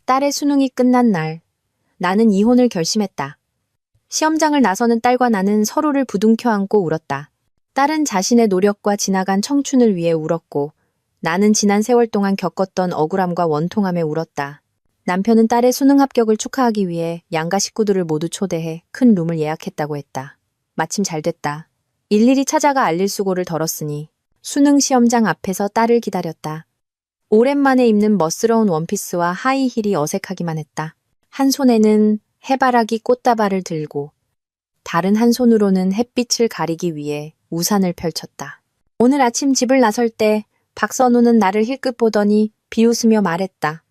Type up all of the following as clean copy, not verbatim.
딸의 수능이 끝난 날, 나는 이혼을 결심했다. 시험장을 나서는 딸과 나는 서로를 부둥켜 안고 울었다. 딸은 자신의 노력과 지나간 청춘을 위해 울었고, 나는 지난 세월 동안 겪었던 억울함과 원통함에 울었다. 남편은 딸의 수능 합격을 축하하기 위해 양가 식구들을 모두 초대해 큰 룸을 예약했다고 했다. 마침 잘 됐다. 일일이 찾아가 알릴 수고를 덜었으니 수능 시험장 앞에서 딸을 기다렸다. 오랜만에 입는 멋스러운 원피스와 하이힐이 어색하기만 했다. 한 손에는 해바라기 꽃다발을 들고 다른 한 손으로는 햇빛을 가리기 위해 우산을 펼쳤다. 오늘 아침 집을 나설 때 박선우는 나를 힐끗 보더니 비웃으며 말했다.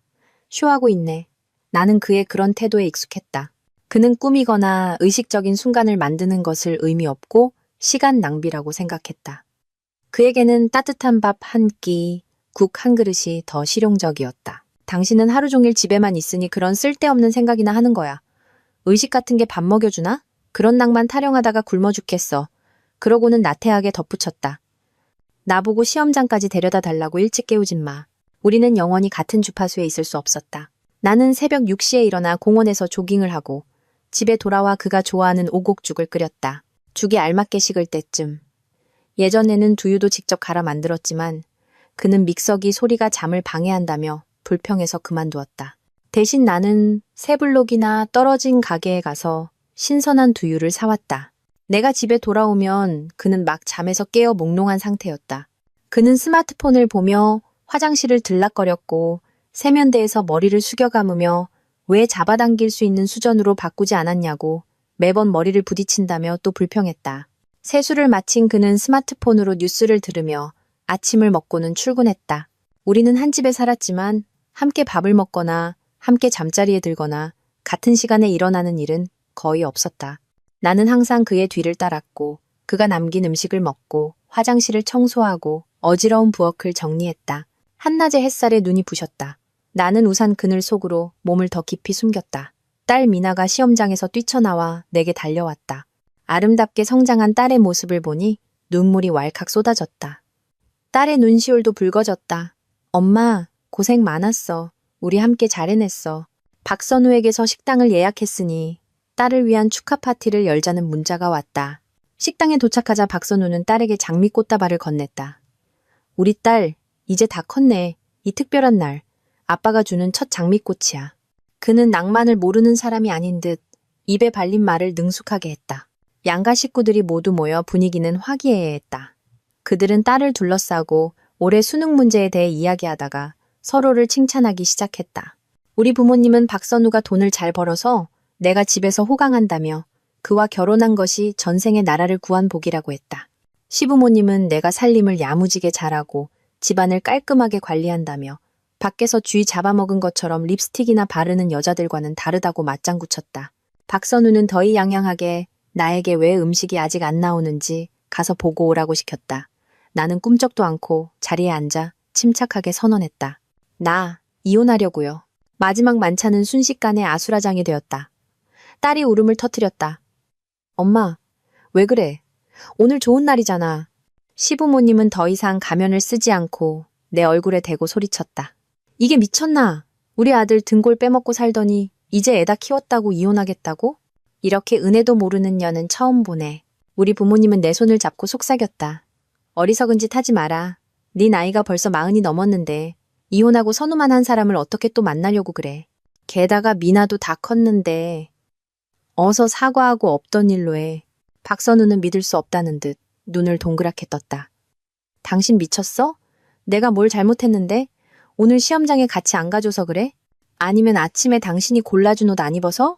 쇼하고 있네. 나는 그의 그런 태도에 익숙했다. 그는 꾸미거나 의식적인 순간을 만드는 것을 의미 없고 시간 낭비라고 생각했다. 그에게는 따뜻한 밥 한 끼, 국 한 그릇이 더 실용적이었다. 당신은 하루 종일 집에만 있으니 그런 쓸데없는 생각이나 하는 거야. 의식 같은 게 밥 먹여주나? 그런 낭만 타령하다가 굶어 죽겠어. 그러고는 나태하게 덧붙였다. 나보고 시험장까지 데려다 달라고 일찍 깨우진 마. 우리는 영원히 같은 주파수에 있을 수 없었다. 나는 새벽 6시에 일어나 공원에서 조깅을 하고 집에 돌아와 그가 좋아하는 오곡죽을 끓였다. 죽이 알맞게 식을 때쯤. 예전에는 두유도 직접 갈아 만들었지만 그는 믹서기 소리가 잠을 방해한다며 불평해서 그만두었다. 대신 나는 새블록이나 떨어진 가게에 가서 신선한 두유를 사왔다. 내가 집에 돌아오면 그는 막 잠에서 깨어 몽롱한 상태였다. 그는 스마트폰을 보며 화장실을 들락거렸고 세면대에서 머리를 숙여 감으며 왜 잡아당길 수 있는 수전으로 바꾸지 않았냐고 매번 머리를 부딪힌다며 또 불평했다. 세수를 마친 그는 스마트폰으로 뉴스를 들으며 아침을 먹고는 출근했다. 우리는 한 집에 살았지만 함께 밥을 먹거나 함께 잠자리에 들거나 같은 시간에 일어나는 일은 거의 없었다. 나는 항상 그의 뒤를 따랐고 그가 남긴 음식을 먹고 화장실을 청소하고 어지러운 부엌을 정리했다. 한낮의 햇살에 눈이 부셨다. 나는 우산 그늘 속으로 몸을 더 깊이 숨겼다. 딸 미나가 시험장에서 뛰쳐나와 내게 달려왔다. 아름답게 성장한 딸의 모습을 보니 눈물이 왈칵 쏟아졌다. 딸의 눈시울도 붉어졌다. 엄마, 고생 많았어. 우리 함께 잘 해냈어. 박선우에게서 식당을 예약했으니 딸을 위한 축하 파티를 열자는 문자가 왔다. 식당에 도착하자 박선우는 딸에게 장미꽃다발을 건넸다. 우리 딸, 이제 다 컸네. 이 특별한 날, 아빠가 주는 첫 장미꽃이야. 그는 낭만을 모르는 사람이 아닌 듯 입에 발린 말을 능숙하게 했다. 양가 식구들이 모두 모여 분위기는 화기애애했다. 그들은 딸을 둘러싸고 올해 수능 문제에 대해 이야기하다가 서로를 칭찬하기 시작했다. 우리 부모님은 박선우가 돈을 잘 벌어서 내가 집에서 호강한다며 그와 결혼한 것이 전생의 나라를 구한 복이라고 했다. 시부모님은 내가 살림을 야무지게 잘하고 집안을 깔끔하게 관리한다며 밖에서 쥐 잡아먹은 것처럼 립스틱이나 바르는 여자들과는 다르다고 맞장구 쳤다. 박선우는 더이양양하게 나에게 왜 음식이 아직 안 나오는지 가서 보고 오라고 시켰다. 나는 꿈쩍도 않고 자리에 앉아 침착하게 선언했다. 나 이혼하려고요. 마지막 만찬은 순식간에 아수라장이 되었다. 딸이 울음을 터뜨렸다. 엄마, 왜 그래? 오늘 좋은 날이잖아. 시부모님은 더 이상 가면을 쓰지 않고 내 얼굴에 대고 소리쳤다. 이게 미쳤나? 우리 아들 등골 빼먹고 살더니 이제 애다 키웠다고 이혼하겠다고? 이렇게 은혜도 모르는 년은 처음 보네. 우리 부모님은 내 손을 잡고 속삭였다. 어리석은 짓 하지 마라. 네 나이가 벌써 40이 넘었는데 이혼하고 선우만 한 사람을 어떻게 또 만나려고 그래. 게다가 미나도 다 컸는데 어서 사과하고 없던 일로 해. 박선우는 믿을 수 없다는 듯 눈을 동그랗게 떴다. 당신 미쳤어? 내가 뭘 잘못했는데? 오늘 시험장에 같이 안 가줘서 그래? 아니면 아침에 당신이 골라준 옷 안 입어서?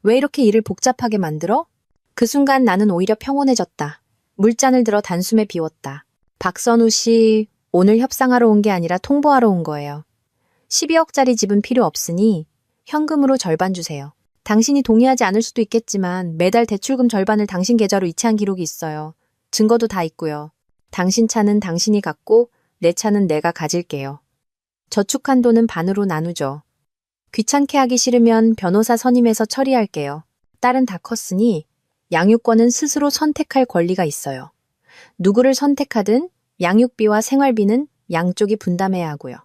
왜 이렇게 일을 복잡하게 만들어? 그 순간 나는 오히려 평온해졌다. 물잔을 들어 단숨에 비웠다. 박선우 씨, 오늘 협상하러 온 게 아니라 통보하러 온 거예요. 12억짜리 집은 필요 없으니 현금으로 절반 주세요. 당신이 동의하지 않을 수도 있겠지만 매달 대출금 절반을 당신 계좌로 이체한 기록이 있어요. 증거도 다 있고요. 당신 차는 당신이 갖고 내 차는 내가 가질게요. 저축한 돈은 반으로 나누죠. 귀찮게 하기 싫으면 변호사 선임해서 처리할게요. 딸은 다 컸으니 양육권은 스스로 선택할 권리가 있어요. 누구를 선택하든 양육비와 생활비는 양쪽이 분담해야 하고요.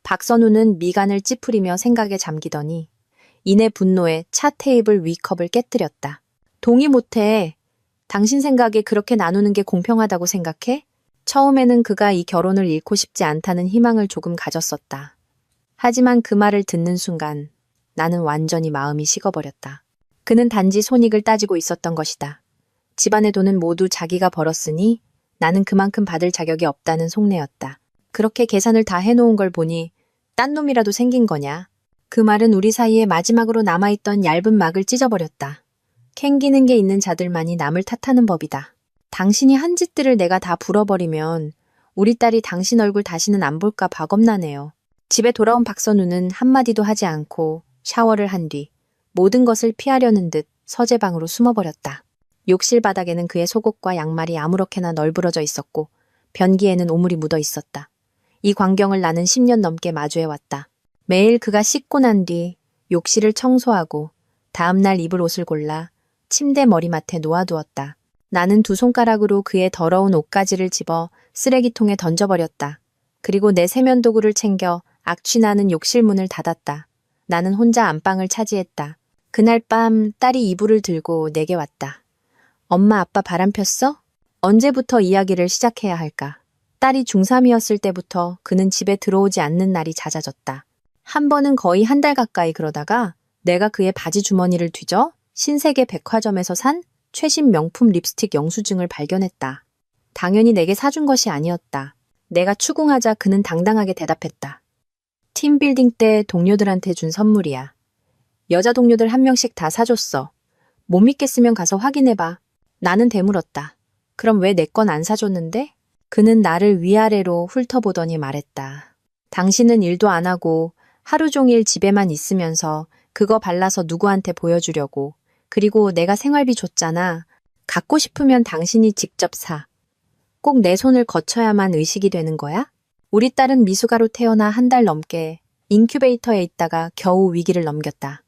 박선우는 미간을 찌푸리며 생각에 잠기더니 이내 분노에 차 테이블 위컵을 깨뜨렸다. 동의 못해. 당신 생각에 그렇게 나누는 게 공평하다고 생각해? 처음에는 그가 이 결혼을 잃고 싶지 않다는 희망을 조금 가졌었다. 하지만 그 말을 듣는 순간 나는 완전히 마음이 식어버렸다. 그는 단지 손익을 따지고 있었던 것이다. 집안의 돈은 모두 자기가 벌었으니 나는 그만큼 받을 자격이 없다는 속내였다. 그렇게 계산을 다 해놓은 걸 보니 딴 놈이라도 생긴 거냐? 그 말은 우리 사이에 마지막으로 남아있던 얇은 막을 찢어버렸다. 캥기는 게 있는 자들만이 남을 탓하는 법이다. 당신이 한 짓들을 내가 다 불어버리면 우리 딸이 당신 얼굴 다시는 안 볼까 봐 겁나네요. 집에 돌아온 박선우는 한마디도 하지 않고 샤워를 한 뒤 모든 것을 피하려는 듯 서재방으로 숨어버렸다. 욕실 바닥에는 그의 속옷과 양말이 아무렇게나 널브러져 있었고 변기에는 오물이 묻어 있었다. 이 광경을 나는 10년 넘게 마주해왔다. 매일 그가 씻고 난 뒤 욕실을 청소하고 다음날 입을 옷을 골라 침대 머리맡에 놓아두었다. 나는 두 손가락으로 그의 더러운 옷가지를 집어 쓰레기통에 던져버렸다. 그리고 내 세면도구를 챙겨 악취나는 욕실 문을 닫았다. 나는 혼자 안방을 차지했다. 그날 밤 딸이 이불을 들고 내게 왔다. 엄마 아빠 바람 폈어? 언제부터 이야기를 시작해야 할까? 딸이 중3이었을 때부터 그는 집에 들어오지 않는 날이 잦아졌다. 한 번은 거의 한 달 가까이 그러다가 내가 그의 바지 주머니를 뒤져 신세계 백화점에서 산 최신 명품 립스틱 영수증을 발견했다. 당연히 내게 사준 것이 아니었다. 내가 추궁하자 그는 당당하게 대답했다. 팀빌딩 때 동료들한테 준 선물이야. 여자 동료들 한 명씩 다 사줬어. 못 믿겠으면 가서 확인해봐. 나는 되물었다. 그럼 왜 내 건 안 사줬는데? 그는 나를 위아래로 훑어보더니 말했다. 당신은 일도 안 하고 하루 종일 집에만 있으면서 그거 발라서 누구한테 보여주려고. 그리고 내가 생활비 줬잖아. 갖고 싶으면 당신이 직접 사. 꼭 내 손을 거쳐야만 의식이 되는 거야? 우리 딸은 미숙아로 태어나 한 달 넘게 인큐베이터에 있다가 겨우 위기를 넘겼다.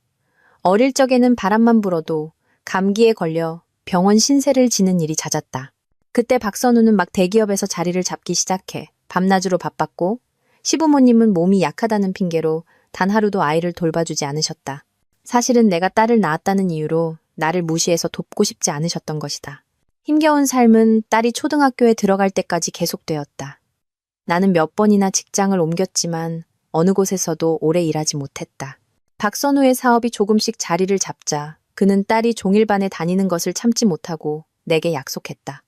어릴 적에는 바람만 불어도 감기에 걸려 병원 신세를 지는 일이 잦았다. 그때 박선우는 막 대기업에서 자리를 잡기 시작해 밤낮으로 바빴고 시부모님은 몸이 약하다는 핑계로 단 하루도 아이를 돌봐주지 않으셨다. 사실은 내가 딸을 낳았다는 이유로 나를 무시해서 돕고 싶지 않으셨던 것이다. 힘겨운 삶은 딸이 초등학교에 들어갈 때까지 계속되었다. 나는 몇 번이나 직장을 옮겼지만 어느 곳에서도 오래 일하지 못했다. 박선우의 사업이 조금씩 자리를 잡자 그는 딸이 종일반에 다니는 것을 참지 못하고 내게 약속했다.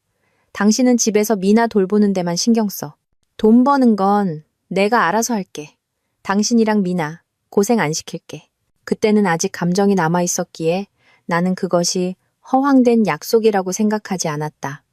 당신은 집에서 미나 돌보는 데만 신경 써. 돈 버는 건 내가 알아서 할게. 당신이랑 미나 고생 안 시킬게. 그때는 아직 감정이 남아 있었기에 나는 그것이 허황된 약속이라고 생각하지 않았다.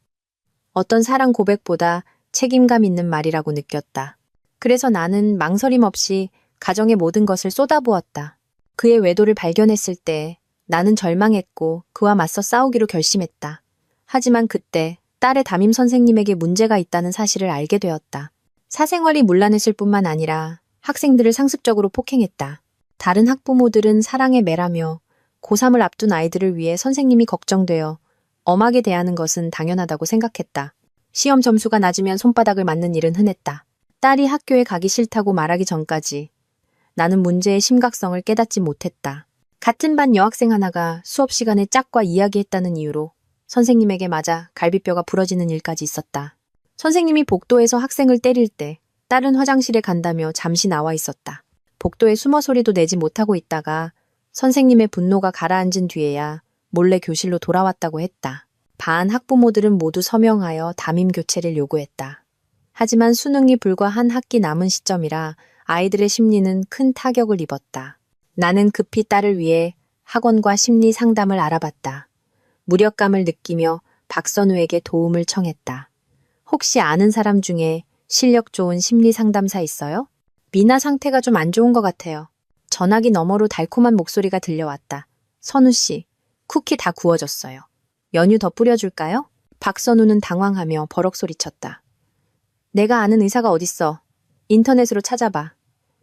어떤 사랑 고백보다 책임감 있는 말이라고 느꼈다. 그래서 나는 망설임 없이 가정의 모든 것을 쏟아부었다. 그의 외도를 발견했을 때 나는 절망했고 그와 맞서 싸우기로 결심했다. 하지만 그때 딸의 담임 선생님에게 문제가 있다는 사실을 알게 되었다. 사생활이 문란했을 뿐만 아니라 학생들을 상습적으로 폭행했다. 다른 학부모들은 사랑에 매라며 고3을 앞둔 아이들을 위해 선생님이 걱정되어 엄하게 대하는 것은 당연하다고 생각했다. 시험 점수가 낮으면 손바닥을 맞는 일은 흔했다. 딸이 학교에 가기 싫다고 말하기 전까지 나는 문제의 심각성을 깨닫지 못했다. 같은 반 여학생 하나가 수업 시간에 짝과 이야기했다는 이유로 선생님에게 맞아 갈비뼈가 부러지는 일까지 있었다. 선생님이 복도에서 학생을 때릴 때 딸은 화장실에 간다며 잠시 나와 있었다. 복도에 숨어 소리도 내지 못하고 있다가 선생님의 분노가 가라앉은 뒤에야 몰래 교실로 돌아왔다고 했다. 반 학부모들은 모두 서명하여 담임 교체를 요구했다. 하지만 수능이 불과 한 학기 남은 시점이라 아이들의 심리는 큰 타격을 입었다. 나는 급히 딸을 위해 학원과 심리 상담을 알아봤다. 무력감을 느끼며 박선우에게 도움을 청했다. 혹시 아는 사람 중에 실력 좋은 심리 상담사 있어요? 미나 상태가 좀 안 좋은 것 같아요. 전화기 너머로 달콤한 목소리가 들려왔다. 선우 씨, 쿠키 다 구워졌어요. 연유 더 뿌려줄까요? 박선우는 당황하며 버럭 소리쳤다. 내가 아는 의사가 어딨어. 인터넷으로 찾아봐.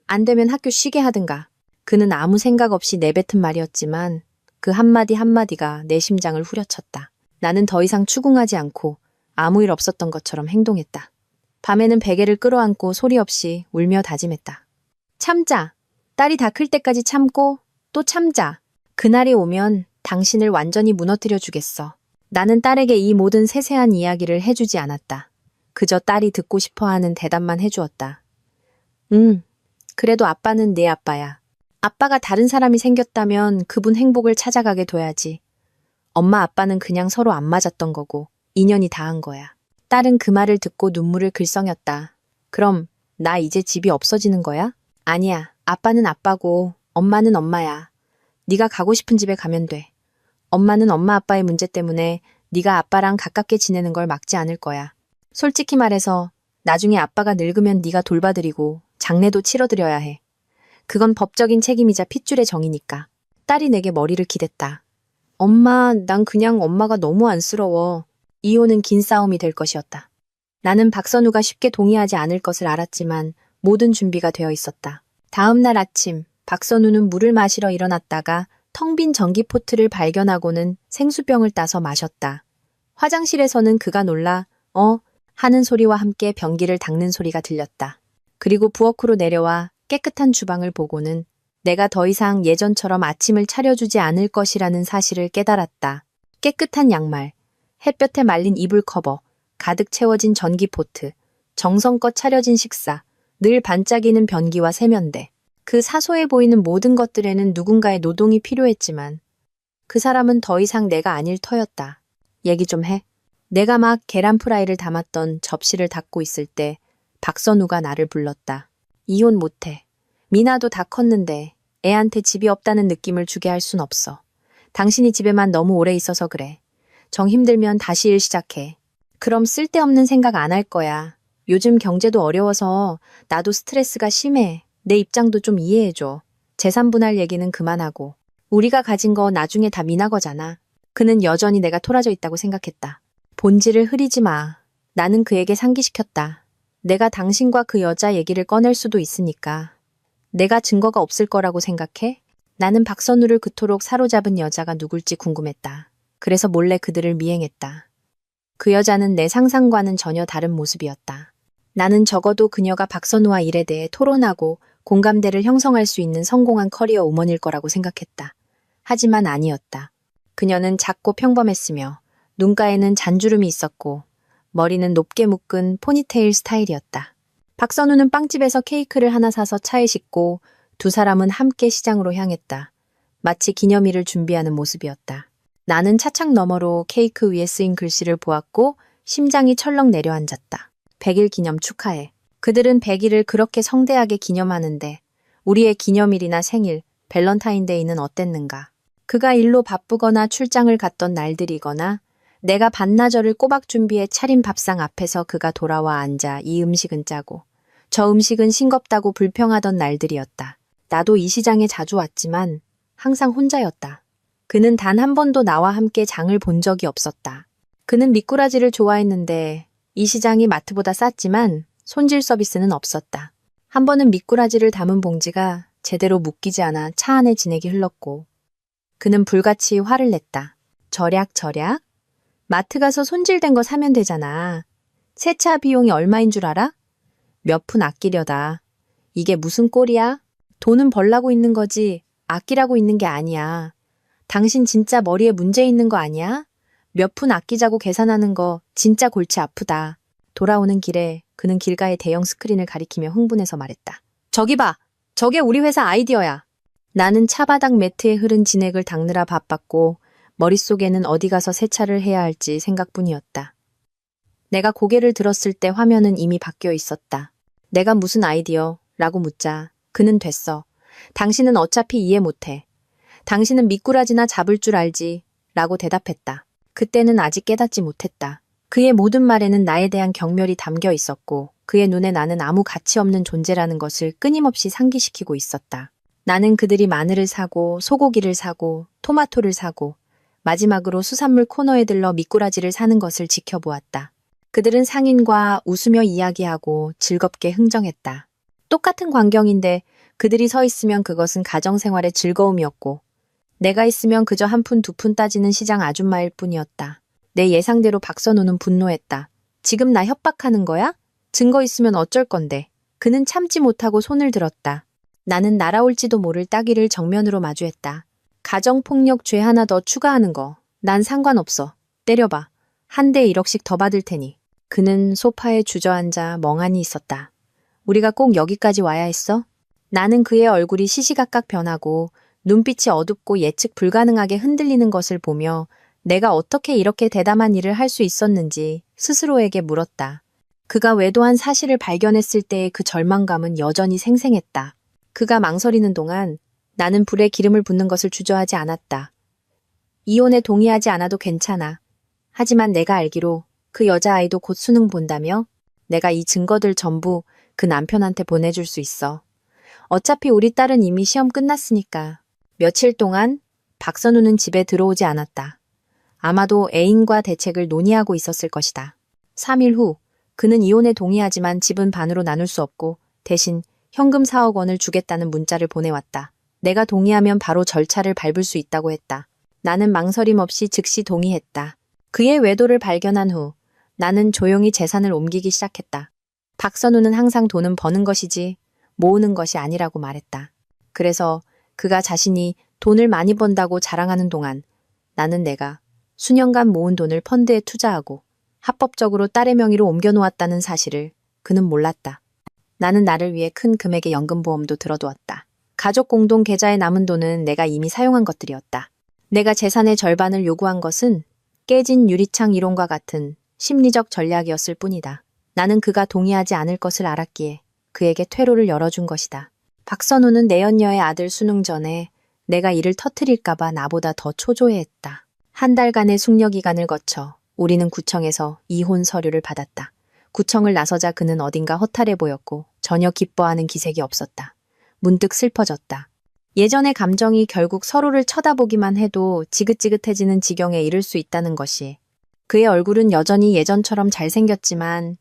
안 되면 학교 쉬게 하든가. 그는 아무 생각 없이 내뱉은 말이었지만 그 한마디 한마디가 내 심장을 후려쳤다. 나는 더 이상 추궁하지 않고 아무 일 없었던 것처럼 행동했다. 밤에는 베개를 끌어안고 소리 없이 울며 다짐했다. 참자. 딸이 다 클 때까지 참고 또 참자. 그날이 오면 당신을 완전히 무너뜨려 주겠어. 나는 딸에게 이 모든 세세한 이야기를 해주지 않았다. 그저 딸이 듣고 싶어하는 대답만 해주었다. 그래도 아빠는 내 아빠야. 아빠가 다른 사람이 생겼다면 그분 행복을 찾아가게 둬야지. 엄마 아빠는 그냥 서로 안 맞았던 거고 인연이 닿은 거야. 딸은 그 말을 듣고 눈물을 글썽였다. 그럼 나 이제 집이 없어지는 거야? 아니야. 아빠는 아빠고 엄마는 엄마야. 네가 가고 싶은 집에 가면 돼. 엄마는 엄마 아빠의 문제 때문에 네가 아빠랑 가깝게 지내는 걸 막지 않을 거야. 솔직히 말해서 나중에 아빠가 늙으면 네가 돌봐드리고 장례도 치러드려야 해. 그건 법적인 책임이자 핏줄의 정이니까. 딸이 내게 머리를 기댔다. 엄마, 난 그냥 엄마가 너무 안쓰러워. 이혼은 긴 싸움이 될 것이었다. 나는 박선우가 쉽게 동의하지 않을 것을 알았지만 모든 준비가 되어 있었다. 다음 날 아침, 박선우는 물을 마시러 일어났다가 텅 빈 전기포트를 발견하고는 생수병을 따서 마셨다. 화장실에서는 그가 놀라 하는 소리와 함께 변기를 닦는 소리가 들렸다. 그리고 부엌으로 내려와 깨끗한 주방을 보고는 내가 더 이상 예전처럼 아침을 차려주지 않을 것이라는 사실을 깨달았다. 깨끗한 양말, 햇볕에 말린 이불 커버, 가득 채워진 전기포트, 정성껏 차려진 식사, 늘 반짝이는 변기와 세면대. 그 사소해 보이는 모든 것들에는 누군가의 노동이 필요했지만 그 사람은 더 이상 내가 아닐 터였다. 얘기 좀 해. 내가 막 계란 프라이를 담았던 접시를 닦고 있을 때 박선우가 나를 불렀다. 이혼 못해. 미나도 다 컸는데 애한테 집이 없다는 느낌을 주게 할 순 없어. 당신이 집에만 너무 오래 있어서 그래. 정 힘들면 다시 일 시작해. 그럼 쓸데없는 생각 안 할 거야. 요즘 경제도 어려워서 나도 스트레스가 심해. 내 입장도 좀 이해해줘. 재산 분할 얘기는 그만하고. 우리가 가진 거 나중에 다 미나 거잖아. 그는 여전히 내가 토라져 있다고 생각했다. 본질을 흐리지 마. 나는 그에게 상기시켰다. 내가 당신과 그 여자 얘기를 꺼낼 수도 있으니까. 내가 증거가 없을 거라고 생각해? 나는 박선우를 그토록 사로잡은 여자가 누굴지 궁금했다. 그래서 몰래 그들을 미행했다. 그 여자는 내 상상과는 전혀 다른 모습이었다. 나는 적어도 그녀가 박선우와 일에 대해 토론하고 공감대를 형성할 수 있는 성공한 커리어 우먼일 거라고 생각했다. 하지만 아니었다. 그녀는 작고 평범했으며 눈가에는 잔주름이 있었고 머리는 높게 묶은 포니테일 스타일이었다. 박선우는 빵집에서 케이크를 하나 사서 차에 싣고 두 사람은 함께 시장으로 향했다. 마치 기념일을 준비하는 모습이었다. 나는 차창 너머로 케이크 위에 쓰인 글씨를 보았고 심장이 철렁 내려앉았다. 100일 기념 축하해. 그들은 100일을 그렇게 성대하게 기념하는데 우리의 기념일이나 생일, 밸런타인데이는 어땠는가? 그가 일로 바쁘거나 출장을 갔던 날들이거나 내가 반나절을 꼬박 준비해 차린 밥상 앞에서 그가 돌아와 앉아 이 음식은 짜고 저 음식은 싱겁다고 불평하던 날들이었다. 나도 이 시장에 자주 왔지만 항상 혼자였다. 그는 단 한 번도 나와 함께 장을 본 적이 없었다. 그는 미꾸라지를 좋아했는데 이 시장이 마트보다 쌌지만 손질 서비스는 없었다. 한 번은 미꾸라지를 담은 봉지가 제대로 묶이지 않아 차 안에 진액이 흘렀고 그는 불같이 화를 냈다. 절약? 마트 가서 손질된 거 사면 되잖아. 세차 비용이 얼마인 줄 알아? 몇 푼 아끼려다. 이게 무슨 꼴이야? 돈은 벌라고 있는 거지 아끼라고 있는 게 아니야. 당신 진짜 머리에 문제 있는 거 아니야? 몇 푼 아끼자고 계산하는 거 진짜 골치 아프다. 돌아오는 길에 그는 길가의 대형 스크린을 가리키며 흥분해서 말했다. 저기 봐. 저게 우리 회사 아이디어야. 나는 차바닥 매트에 흐른 진액을 닦느라 바빴고 머릿속에는 어디 가서 세차를 해야 할지 생각뿐이었다. 내가 고개를 들었을 때 화면은 이미 바뀌어 있었다. 내가 무슨 아이디어? 라고 묻자 그는 됐어. 당신은 어차피 이해 못해. 당신은 미꾸라지나 잡을 줄 알지. 라고 대답했다. 그때는 아직 깨닫지 못했다. 그의 모든 말에는 나에 대한 경멸이 담겨 있었고 그의 눈에 나는 아무 가치 없는 존재라는 것을 끊임없이 상기시키고 있었다. 나는 그들이 마늘을 사고 소고기를 사고 토마토를 사고 마지막으로 수산물 코너에 들러 미꾸라지를 사는 것을 지켜보았다. 그들은 상인과 웃으며 이야기하고 즐겁게 흥정했다. 똑같은 광경인데 그들이 서 있으면 그것은 가정생활의 즐거움이었고 내가 있으면 그저 한 푼 두 푼 따지는 시장 아줌마일 뿐이었다. 내 예상대로 박선우는 분노했다. 지금 나 협박하는 거야? 증거 있으면 어쩔 건데. 그는 참지 못하고 손을 들었다. 나는 날아올지도 모를 따귀를 정면으로 마주했다. 가정폭력 죄 하나 더 추가하는 거. 난 상관없어. 때려봐. 한 대 1억씩 더 받을 테니. 그는 소파에 주저앉아 멍하니 있었다. 우리가 꼭 여기까지 와야 했어? 나는 그의 얼굴이 시시각각 변하고 눈빛이 어둡고 예측 불가능하게 흔들리는 것을 보며 내가 어떻게 이렇게 대담한 일을 할 수 있었는지 스스로에게 물었다. 그가 외도한 사실을 발견했을 때의 그 절망감은 여전히 생생했다. 그가 망설이는 동안 나는 불에 기름을 붓는 것을 주저하지 않았다. 이혼에 동의하지 않아도 괜찮아. 하지만 내가 알기로 그 여자아이도 곧 수능 본다며? 내가 이 증거들 전부 그 남편한테 보내줄 수 있어. 어차피 우리 딸은 이미 시험 끝났으니까. 며칠 동안 박선우는 집에 들어오지 않았다. 아마도 애인과 대책을 논의하고 있었을 것이다. 3일 후 그는 이혼에 동의하지만 집은 반으로 나눌 수 없고 대신 현금 4억 원을 주겠다는 문자를 보내왔다. 내가 동의하면 바로 절차를 밟을 수 있다고 했다. 나는 망설임 없이 즉시 동의했다. 그의 외도를 발견한 후 나는 조용히 재산을 옮기기 시작했다. 박선우는 항상 돈은 버는 것이지 모으는 것이 아니라고 말했다. 그래서 그가 자신이 돈을 많이 번다고 자랑하는 동안 나는 내가 수년간 모은 돈을 펀드에 투자하고 합법적으로 딸의 명의로 옮겨놓았다는 사실을 그는 몰랐다. 나는 나를 위해 큰 금액의 연금보험도 들어두었다. 가족 공동 계좌에 남은 돈은 내가 이미 사용한 것들이었다. 내가 재산의 절반을 요구한 것은 깨진 유리창 이론과 같은 심리적 전략이었을 뿐이다. 나는 그가 동의하지 않을 것을 알았기에 그에게 퇴로를 열어준 것이다. 박선우는 내연녀의 아들 수능 전에 내가 이를 터뜨릴까봐 나보다 더 초조해했다. 한 달간의 숙려 기간을 거쳐 우리는 구청에서 이혼 서류를 받았다. 구청을 나서자 그는 어딘가 허탈해 보였고 전혀 기뻐하는 기색이 없었다. 문득 슬퍼졌다. 예전의 감정이 결국 서로를 쳐다보기만 해도 지긋지긋해지는 지경에 이를 수 있다는 것이. 그의 얼굴은 여전히 예전처럼 잘생겼지만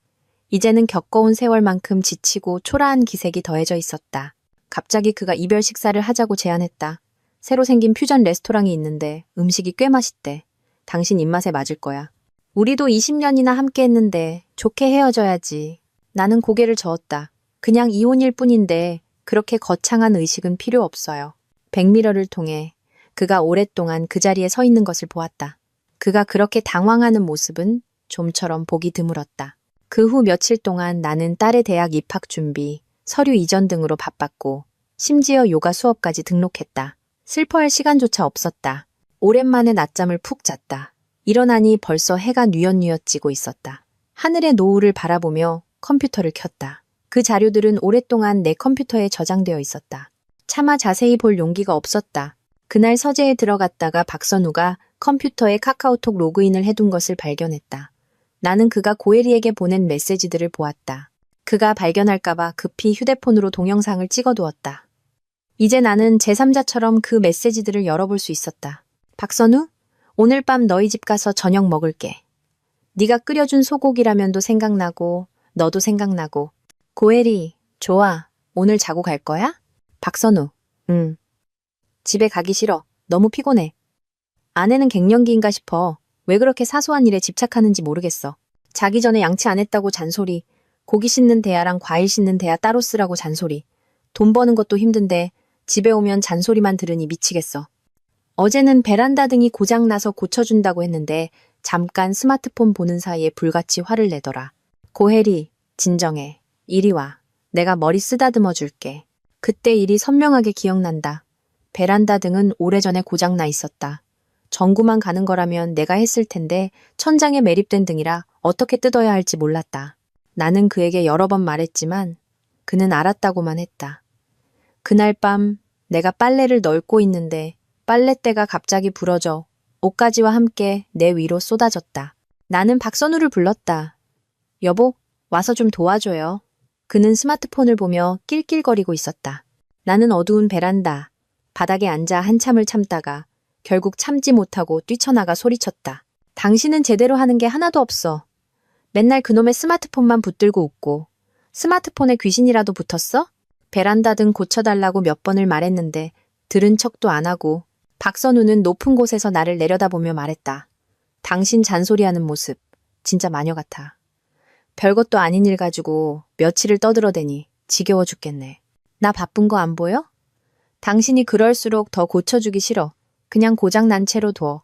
이제는 겪어온 세월만큼 지치고 초라한 기색이 더해져 있었다. 갑자기 그가 이별 식사를 하자고 제안했다. 새로 생긴 퓨전 레스토랑이 있는데 음식이 꽤 맛있대. 당신 입맛에 맞을 거야. 우리도 20년이나 함께 했는데 좋게 헤어져야지. 나는 고개를 저었다. 그냥 이혼일 뿐인데 그렇게 거창한 의식은 필요 없어요. 백미러를 통해 그가 오랫동안 그 자리에 서 있는 것을 보았다. 그가 그렇게 당황하는 모습은 좀처럼 보기 드물었다. 그 후 며칠 동안 나는 딸의 대학 입학 준비, 서류 이전 등으로 바빴고 심지어 요가 수업까지 등록했다. 슬퍼할 시간조차 없었다. 오랜만에 낮잠을 푹 잤다. 일어나니 벌써 해가 뉘엿뉘엿 지고 있었다. 하늘의 노을을 바라보며 컴퓨터를 켰다. 그 자료들은 오랫동안 내 컴퓨터에 저장되어 있었다. 차마 자세히 볼 용기가 없었다. 그날 서재에 들어갔다가 박선우가 컴퓨터에 카카오톡 로그인을 해둔 것을 발견했다. 나는 그가 고혜리에게 보낸 메시지들을 보았다. 그가 발견할까봐 급히 휴대폰으로 동영상을 찍어두었다. 이제 나는 제3자처럼 그 메시지들을 열어볼 수 있었다. 박선우? 오늘 밤 너희 집 가서 저녁 먹을게. 네가 끓여준 소고기라면도 생각나고 너도 생각나고. 고혜리, 좋아. 오늘 자고 갈 거야? 박선우, 응. 집에 가기 싫어. 너무 피곤해. 아내는 갱년기인가 싶어. 왜 그렇게 사소한 일에 집착하는지 모르겠어. 자기 전에 양치 안 했다고 잔소리. 고기 씻는 대야랑 과일 씻는 대야 따로 쓰라고 잔소리. 돈 버는 것도 힘든데 집에 오면 잔소리만 들으니 미치겠어. 어제는 베란다 등이 고장나서 고쳐준다고 했는데 잠깐 스마트폰 보는 사이에 불같이 화를 내더라. 고혜리, 진정해. 이리 와. 내가 머리 쓰다듬어 줄게. 그때 일이 선명하게 기억난다. 베란다 등은 오래전에 고장나 있었다. 전구만 가는 거라면 내가 했을 텐데 천장에 매립된 등이라 어떻게 뜯어야 할지 몰랐다. 나는 그에게 여러 번 말했지만 그는 알았다고만 했다. 그날 밤 내가 빨래를 널고 있는데 빨랫대가 갑자기 부러져 옷가지와 함께 내 위로 쏟아졌다. 나는 박선우를 불렀다. 여보, 와서 좀 도와줘요. 그는 스마트폰을 보며 낄낄거리고 있었다. 나는 어두운 베란다, 바닥에 앉아 한참을 참다가 결국 참지 못하고 뛰쳐나가 소리쳤다. 당신은 제대로 하는 게 하나도 없어. 맨날 그놈의 스마트폰만 붙들고 웃고 스마트폰에 귀신이라도 붙었어? 베란다 등 고쳐달라고 몇 번을 말했는데 들은 척도 안 하고 박선우는 높은 곳에서 나를 내려다보며 말했다. 당신 잔소리하는 모습 진짜 마녀 같아. 별것도 아닌 일 가지고 며칠을 떠들어대니 지겨워 죽겠네. 나 바쁜 거 안 보여? 당신이 그럴수록 더 고쳐주기 싫어. 그냥 고장 난 채로 둬.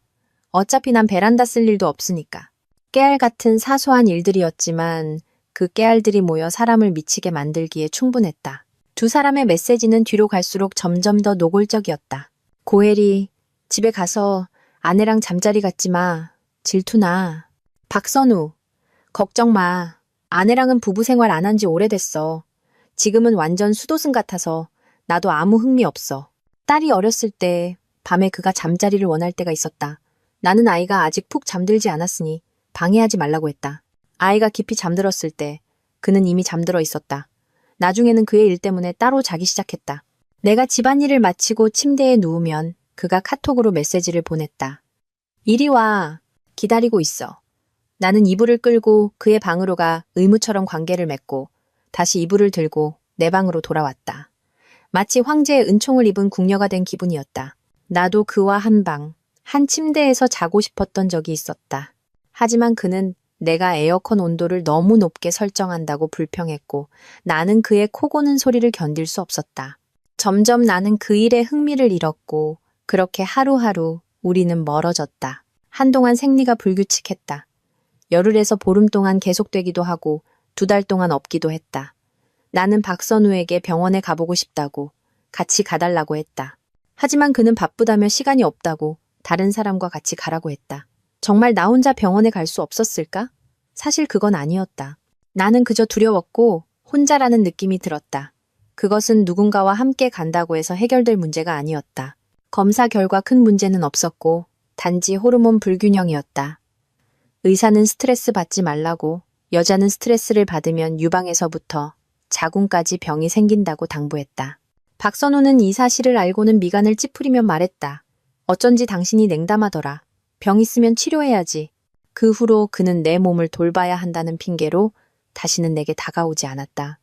어차피 난 베란다 쓸 일도 없으니까. 깨알 같은 사소한 일들이었지만 그 깨알들이 모여 사람을 미치게 만들기에 충분했다. 두 사람의 메시지는 뒤로 갈수록 점점 더 노골적이었다. 고혜리, 집에 가서 아내랑 잠자리 갖지 마. 질투나. 박선우, 걱정 마. 아내랑은 부부 생활 안 한 지 오래됐어. 지금은 완전 수도승 같아서 나도 아무 흥미 없어. 딸이 어렸을 때 밤에 그가 잠자리를 원할 때가 있었다. 나는 아이가 아직 푹 잠들지 않았으니 방해하지 말라고 했다. 아이가 깊이 잠들었을 때 그는 이미 잠들어 있었다. 나중에는 그의 일 때문에 따로 자기 시작했다. 내가 집안일을 마치고 침대에 누우면 그가 카톡으로 메시지를 보냈다. 이리 와. 기다리고 있어. 나는 이불을 끌고 그의 방으로 가 의무처럼 관계를 맺고 다시 이불을 들고 내 방으로 돌아왔다. 마치 황제의 은총을 입은 궁녀가 된 기분이었다. 나도 그와 한 방, 한 침대에서 자고 싶었던 적이 있었다. 하지만 그는 내가 에어컨 온도를 너무 높게 설정한다고 불평했고 나는 그의 코 고는 소리를 견딜 수 없었다. 점점 나는 그 일에 흥미를 잃었고 그렇게 하루하루 우리는 멀어졌다. 한동안 생리가 불규칙했다. 열흘에서 보름 동안 계속되기도 하고 2달 동안 없기도 했다. 나는 박선우에게 병원에 가보고 싶다고 같이 가달라고 했다. 하지만 그는 바쁘다며 시간이 없다고 다른 사람과 같이 가라고 했다. 정말 나 혼자 병원에 갈 수 없었을까? 사실 그건 아니었다. 나는 그저 두려웠고 혼자라는 느낌이 들었다. 그것은 누군가와 함께 간다고 해서 해결될 문제가 아니었다. 검사 결과 큰 문제는 없었고 단지 호르몬 불균형이었다. 의사는 스트레스 받지 말라고, 여자는 스트레스를 받으면 유방에서부터 자궁까지 병이 생긴다고 당부했다. 박선우는 이 사실을 알고는 미간을 찌푸리며 말했다. 어쩐지 당신이 냉담하더라. 병 있으면 치료해야지. 그 후로 그는 내 몸을 돌봐야 한다는 핑계로 다시는 내게 다가오지 않았다.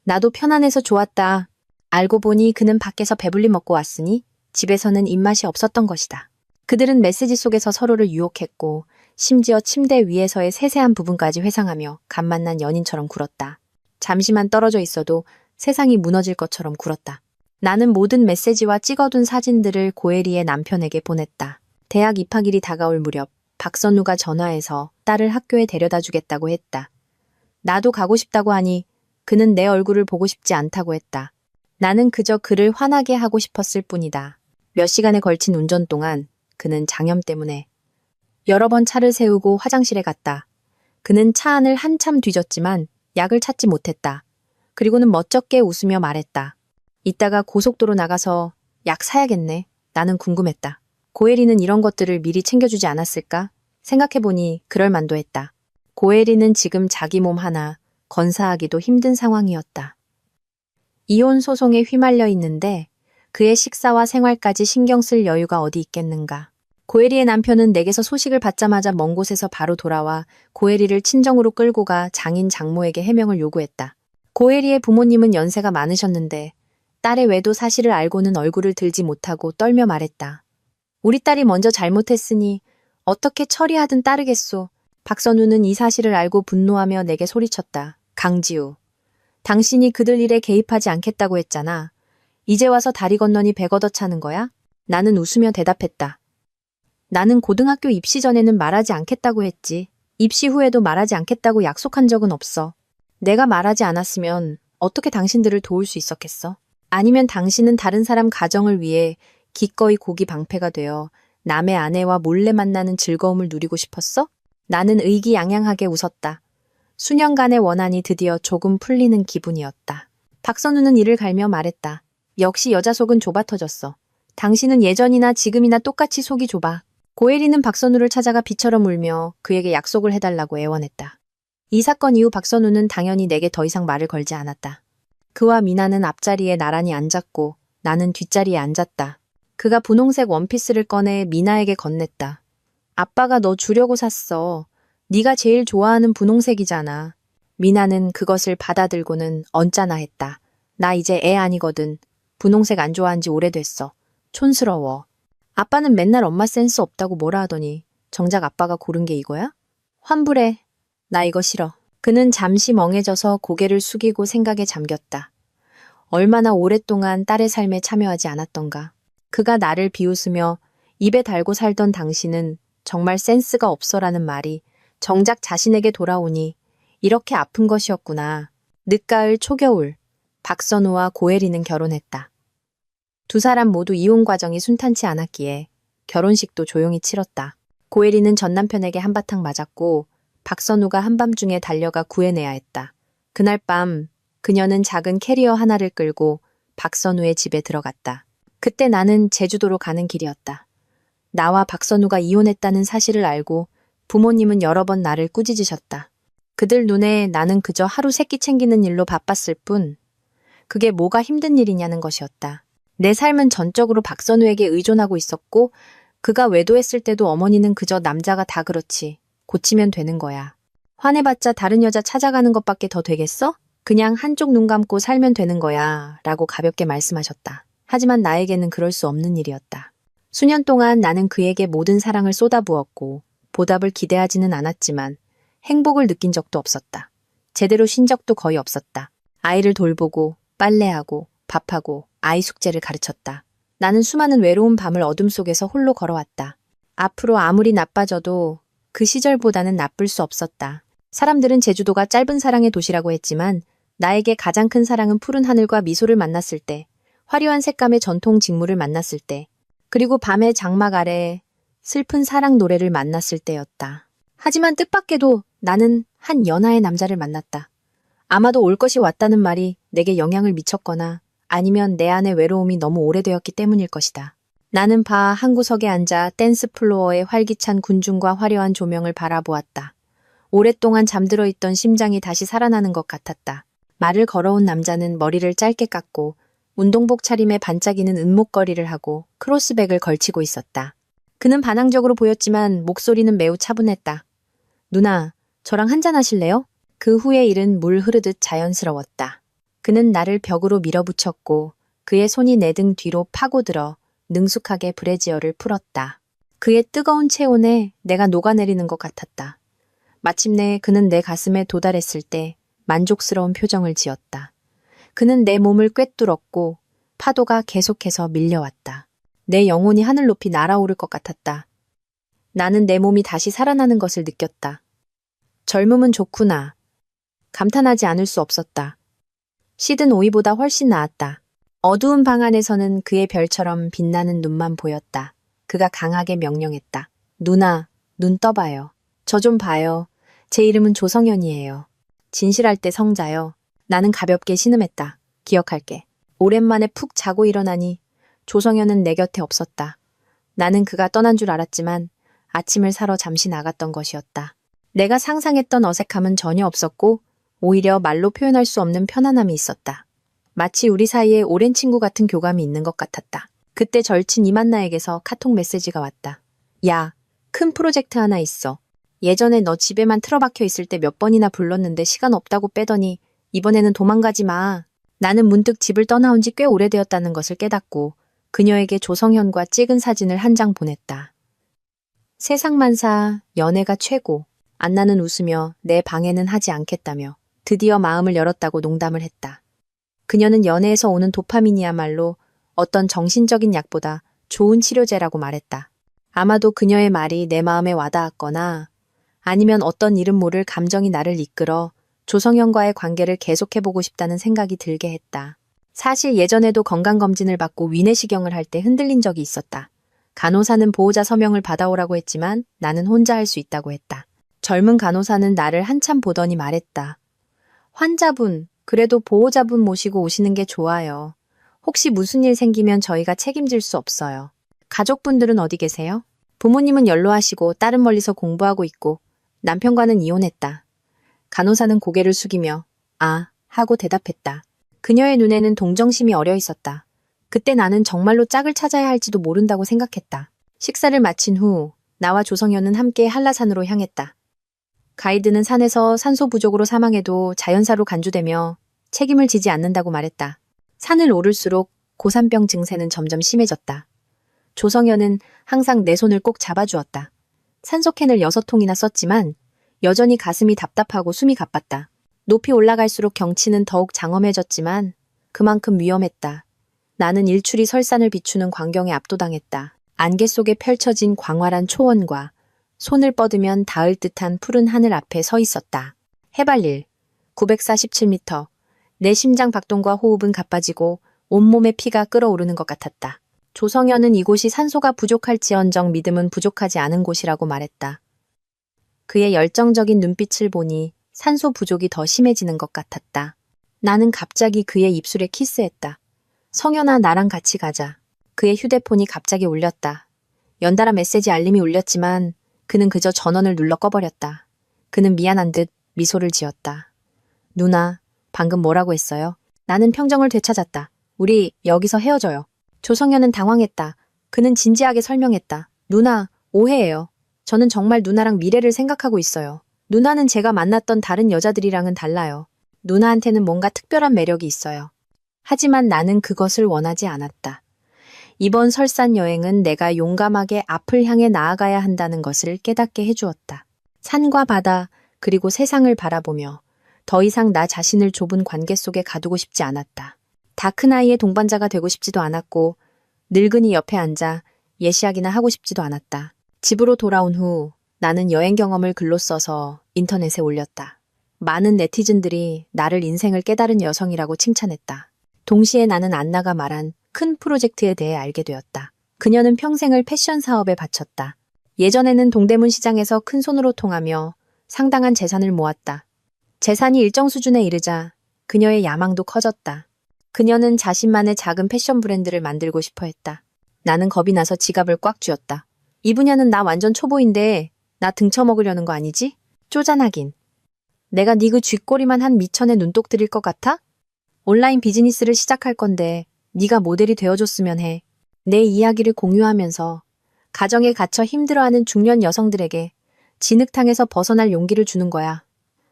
나도 편안해서 좋았다. 알고 보니 그는 밖에서 배불리 먹고 왔으니 집에서는 입맛이 없었던 것이다. 그들은 메시지 속에서 서로를 유혹했고 심지어 침대 위에서의 세세한 부분까지 회상하며 간 만난 연인처럼 굴었다. 잠시만 떨어져 있어도 세상이 무너질 것처럼 굴었다. 나는 모든 메시지와 찍어둔 사진들을 고혜리의 남편에게 보냈다. 대학 입학일이 다가올 무렵 박선우가 전화해서 딸을 학교에 데려다 주겠다고 했다. 나도 가고 싶다고 하니 그는 내 얼굴을 보고 싶지 않다고 했다. 나는 그저 그를 화나게 하고 싶었을 뿐이다. 몇 시간에 걸친 운전 동안 그는 장염 때문에 여러 번 차를 세우고 화장실에 갔다. 그는 차 안을 한참 뒤졌지만 약을 찾지 못했다. 그리고는 멋쩍게 웃으며 말했다. 이따가 고속도로 나가서 약 사야겠네. 나는 궁금했다. 고혜리는 이런 것들을 미리 챙겨주지 않았을까? 생각해보니 그럴 만도 했다. 고혜리는 지금 자기 몸 하나 건사하기도 힘든 상황이었다. 이혼 소송에 휘말려 있는데 그의 식사와 생활까지 신경 쓸 여유가 어디 있겠는가. 고혜리의 남편은 내게서 소식을 받자마자 먼 곳에서 바로 돌아와 고혜리를 친정으로 끌고 가 장인 장모에게 해명을 요구했다. 고혜리의 부모님은 연세가 많으셨는데 딸의 외도 사실을 알고는 얼굴을 들지 못하고 떨며 말했다. 우리 딸이 먼저 잘못했으니 어떻게 처리하든 따르겠소. 박선우는 이 사실을 알고 분노하며 내게 소리쳤다. 강지우, 당신이 그들 일에 개입하지 않겠다고 했잖아. 이제 와서 다리 건너니 배 걷어차는 거야? 나는 웃으며 대답했다. 나는 고등학교 입시 전에는 말하지 않겠다고 했지. 입시 후에도 말하지 않겠다고 약속한 적은 없어. 내가 말하지 않았으면 어떻게 당신들을 도울 수 있었겠어? 아니면 당신은 다른 사람 가정을 위해 기꺼이 고기 방패가 되어 남의 아내와 몰래 만나는 즐거움을 누리고 싶었어? 나는 의기양양하게 웃었다. 수년간의 원한이 드디어 조금 풀리는 기분이었다. 박선우는 이를 갈며 말했다. 역시 여자 속은 좁아 터졌어. 당신은 예전이나 지금이나 똑같이 속이 좁아. 고혜리는 박선우를 찾아가 비처럼 울며 그에게 약속을 해달라고 애원했다. 이 사건 이후 박선우는 당연히 내게 더 이상 말을 걸지 않았다. 그와 미나는 앞자리에 나란히 앉았고 나는 뒷자리에 앉았다. 그가 분홍색 원피스를 꺼내 미나에게 건넸다. 아빠가 너 주려고 샀어. 네가 제일 좋아하는 분홍색이잖아. 미나는 그것을 받아들고는 언짢아 했다. 나 이제 애 아니거든. 분홍색 안 좋아한 지 오래됐어. 촌스러워. 아빠는 맨날 엄마 센스 없다고 뭐라 하더니 정작 아빠가 고른 게 이거야? 환불해. 나 이거 싫어. 그는 잠시 멍해져서 고개를 숙이고 생각에 잠겼다. 얼마나 오랫동안 딸의 삶에 참여하지 않았던가. 그가 나를 비웃으며 입에 달고 살던 당신은 정말 센스가 없어라는 말이 정작 자신에게 돌아오니 이렇게 아픈 것이었구나. 늦가을 초겨울, 박선우와 고혜리는 결혼했다. 두 사람 모두 이혼 과정이 순탄치 않았기에 결혼식도 조용히 치렀다. 고혜리는 전 남편에게 한바탕 맞았고 박선우가 한밤중에 달려가 구해내야 했다. 그날 밤 그녀는 작은 캐리어 하나를 끌고 박선우의 집에 들어갔다. 그때 나는 제주도로 가는 길이었다. 나와 박선우가 이혼했다는 사실을 알고 부모님은 여러 번 나를 꾸짖으셨다. 그들 눈에 나는 그저 하루 세끼 챙기는 일로 바빴을 뿐 그게 뭐가 힘든 일이냐는 것이었다. 내 삶은 전적으로 박선우에게 의존하고 있었고 그가 외도했을 때도 어머니는 그저 남자가 다 그렇지. 고치면 되는 거야. 화내봤자 다른 여자 찾아가는 것밖에 더 되겠어? 그냥 한쪽 눈 감고 살면 되는 거야. 라고 가볍게 말씀하셨다. 하지만 나에게는 그럴 수 없는 일이었다. 수년 동안 나는 그에게 모든 사랑을 쏟아부었고 보답을 기대하지는 않았지만 행복을 느낀 적도 없었다. 제대로 쉰 적도 거의 없었다. 아이를 돌보고 빨래하고 밥하고 아이 숙제를 가르쳤다. 나는 수많은 외로운 밤을 어둠 속에서 홀로 걸어왔다. 앞으로 아무리 나빠져도 그 시절보다는 나쁠 수 없었다. 사람들은 제주도가 짧은 사랑의 도시라고 했지만 나에게 가장 큰 사랑은 푸른 하늘과 미소를 만났을 때, 화려한 색감의 전통 직무를 만났을 때, 그리고 밤의 장막 아래 슬픈 사랑 노래를 만났을 때였다. 하지만 뜻밖에도 나는 한 연하의 남자를 만났다. 아마도 올 것이 왔다는 말이 내게 영향을 미쳤거나 아니면 내 안의 외로움이 너무 오래되었기 때문일 것이다. 나는 바 한 구석에 앉아 댄스 플로어의 활기찬 군중과 화려한 조명을 바라보았다. 오랫동안 잠들어 있던 심장이 다시 살아나는 것 같았다. 말을 걸어온 남자는 머리를 짧게 깎고 운동복 차림에 반짝이는 은목걸이를 하고 크로스백을 걸치고 있었다. 그는 반항적으로 보였지만 목소리는 매우 차분했다. 누나, 저랑 한잔 하실래요? 그 후의 일은 물 흐르듯 자연스러웠다. 그는 나를 벽으로 밀어붙였고 그의 손이 내 등 뒤로 파고들어 능숙하게 브래지어를 풀었다. 그의 뜨거운 체온에 내가 녹아내리는 것 같았다. 마침내 그는 내 가슴에 도달했을 때 만족스러운 표정을 지었다. 그는 내 몸을 꿰뚫었고 파도가 계속해서 밀려왔다. 내 영혼이 하늘 높이 날아오를 것 같았다. 나는 내 몸이 다시 살아나는 것을 느꼈다. 젊음은 좋구나. 감탄하지 않을 수 없었다. 시든 오이보다 훨씬 나았다. 어두운 방 안에서는 그의 별처럼 빛나는 눈만 보였다. 그가 강하게 명령했다. 누나, 눈 떠봐요. 저 좀 봐요. 제 이름은 조성현이에요. 진실할 때 성자요. 나는 가볍게 신음했다. 기억할게. 오랜만에 푹 자고 일어나니 조성현은 내 곁에 없었다. 나는 그가 떠난 줄 알았지만 아침을 사러 잠시 나갔던 것이었다. 내가 상상했던 어색함은 전혀 없었고 오히려 말로 표현할 수 없는 편안함이 있었다. 마치 우리 사이에 오랜 친구 같은 교감이 있는 것 같았다. 그때 절친 이만나에게서 카톡 메시지가 왔다. 야, 큰 프로젝트 하나 있어. 예전에 너 집에만 틀어박혀 있을 때 몇 번이나 불렀는데 시간 없다고 빼더니 이번에는 도망가지 마. 나는 문득 집을 떠나온 지 꽤 오래되었다는 것을 깨닫고 그녀에게 조성현과 찍은 사진을 한 장 보냈다. 세상만사 연애가 최고. 안나는 웃으며 내 방해는 하지 않겠다며 드디어 마음을 열었다고 농담을 했다. 그녀는 연애에서 오는 도파민이야말로 어떤 정신적인 약보다 좋은 치료제라고 말했다. 아마도 그녀의 말이 내 마음에 와닿았거나 아니면 어떤 이름 모를 감정이 나를 이끌어 조성현과의 관계를 계속해보고 싶다는 생각이 들게 했다. 사실 예전에도 건강검진을 받고 위내시경을 할 때 흔들린 적이 있었다. 간호사는 보호자 서명을 받아오라고 했지만 나는 혼자 할 수 있다고 했다. 젊은 간호사는 나를 한참 보더니 말했다. 환자분, 그래도 보호자분 모시고 오시는 게 좋아요. 혹시 무슨 일 생기면 저희가 책임질 수 없어요. 가족분들은 어디 계세요? 부모님은 연로하시고 딸은 멀리서 공부하고 있고 남편과는 이혼했다. 간호사는 고개를 숙이며 아 하고 대답했다. 그녀의 눈에는 동정심이 어려 있었다. 그때 나는 정말로 짝을 찾아야 할지도 모른다고 생각했다. 식사를 마친 후 나와 조성현은 함께 한라산으로 향했다. 가이드는 산에서 산소 부족으로 사망해도 자연사로 간주되며 책임을 지지 않는다고 말했다. 산을 오를수록 고산병 증세는 점점 심해졌다. 조성현은 항상 내 손을 꼭 잡아주었다. 산소캔을 6통이나 썼지만 여전히 가슴이 답답하고 숨이 가빴다. 높이 올라갈수록 경치는 더욱 장엄해졌지만 그만큼 위험했다. 나는 일출이 설산을 비추는 광경에 압도당했다. 안개 속에 펼쳐진 광활한 초원과 손을 뻗으면 닿을 듯한 푸른 하늘 앞에 서 있었다. 해발 947m. 내 심장 박동과 호흡은 가빠지고 온몸에 피가 끓어오르는 것 같았다. 조성현은 이곳이 산소가 부족할지언정 믿음은 부족하지 않은 곳이라고 말했다. 그의 열정적인 눈빛을 보니 산소 부족이 더 심해지는 것 같았다. 나는 갑자기 그의 입술에 키스했다. 성현아, 나랑 같이 가자. 그의 휴대폰이 갑자기 울렸다. 연달아 메시지 알림이 울렸지만 그는 그저 전원을 눌러 꺼버렸다. 그는 미안한 듯 미소를 지었다. 누나, 방금 뭐라고 했어요? 나는 평정을 되찾았다. 우리 여기서 헤어져요. 조성현은 당황했다. 그는 진지하게 설명했다. 누나, 오해예요. 저는 정말 누나랑 미래를 생각하고 있어요. 누나는 제가 만났던 다른 여자들이랑은 달라요. 누나한테는 뭔가 특별한 매력이 있어요. 하지만 나는 그것을 원하지 않았다. 이번 설산 여행은 내가 용감하게 앞을 향해 나아가야 한다는 것을 깨닫게 해주었다. 산과 바다, 그리고 세상을 바라보며 더 이상 나 자신을 좁은 관계 속에 가두고 싶지 않았다. 다 큰 아이의 동반자가 되고 싶지도 않았고 늙은이 옆에 앉아 예시하기나 하고 싶지도 않았다. 집으로 돌아온 후 나는 여행 경험을 글로 써서 인터넷에 올렸다. 많은 네티즌들이 나를 인생을 깨달은 여성이라고 칭찬했다. 동시에 나는 안나가 말한 큰 프로젝트에 대해 알게 되었다. 그녀는 평생을 패션 사업에 바쳤다. 예전에는 동대문 시장에서 큰 손으로 통하며 상당한 재산을 모았다. 재산이 일정 수준에 이르자 그녀의 야망도 커졌다. 그녀는 자신만의 작은 패션 브랜드를 만들고 싶어 했다. 나는 겁이 나서 지갑을 꽉 쥐었다. 이 분야는 나 완전 초보인데 나 등쳐먹으려는 거 아니지? 쪼잔하긴. 내가 네 그 쥐꼬리만 한 미천에 눈독 들일 것 같아? 온라인 비즈니스를 시작할 건데 네가 모델이 되어줬으면 해. 내 이야기를 공유하면서 가정에 갇혀 힘들어하는 중년 여성들에게 진흙탕에서 벗어날 용기를 주는 거야.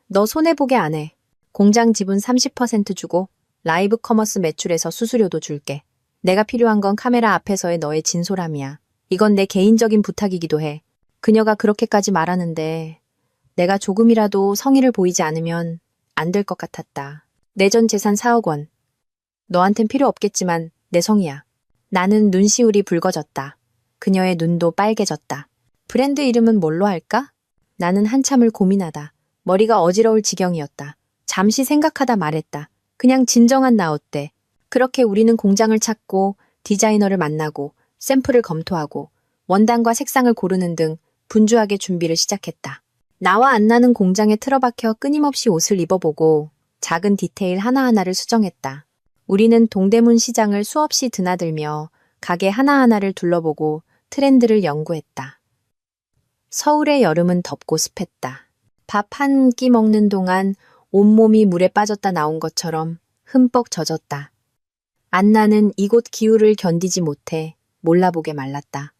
너 손해보게 안 해. 공장 지분 30% 주고 라이브 커머스 매출에서 수수료도 줄게. 내가 필요한 건 카메라 앞에서의 너의 진솔함이야. 이건 내 개인적인 부탁이기도 해. 그녀가 그렇게까지 말하는데 내가 조금이라도 성의를 보이지 않으면 안 될 것 같았다. 내 전 재산 4억 원. 너한텐 필요 없겠지만 내 성이야. 나는 눈시울이 붉어졌다. 그녀의 눈도 빨개졌다. 브랜드 이름은 뭘로 할까? 나는 한참을 고민하다. 머리가 어지러울 지경이었다. 잠시 생각하다 말했다. 그냥 진정한 나 어때? 그렇게 우리는 공장을 찾고 디자이너를 만나고 샘플을 검토하고 원단과 색상을 고르는 등 분주하게 준비를 시작했다. 나와 안나는 공장에 틀어박혀 끊임없이 옷을 입어보고 작은 디테일 하나하나를 수정했다. 우리는 동대문 시장을 수없이 드나들며 가게 하나하나를 둘러보고 트렌드를 연구했다. 서울의 여름은 덥고 습했다. 밥 한 끼 먹는 동안 온몸이 물에 빠졌다 나온 것처럼 흠뻑 젖었다. 안나는 이곳 기후를 견디지 못해 몰라보게 말랐다.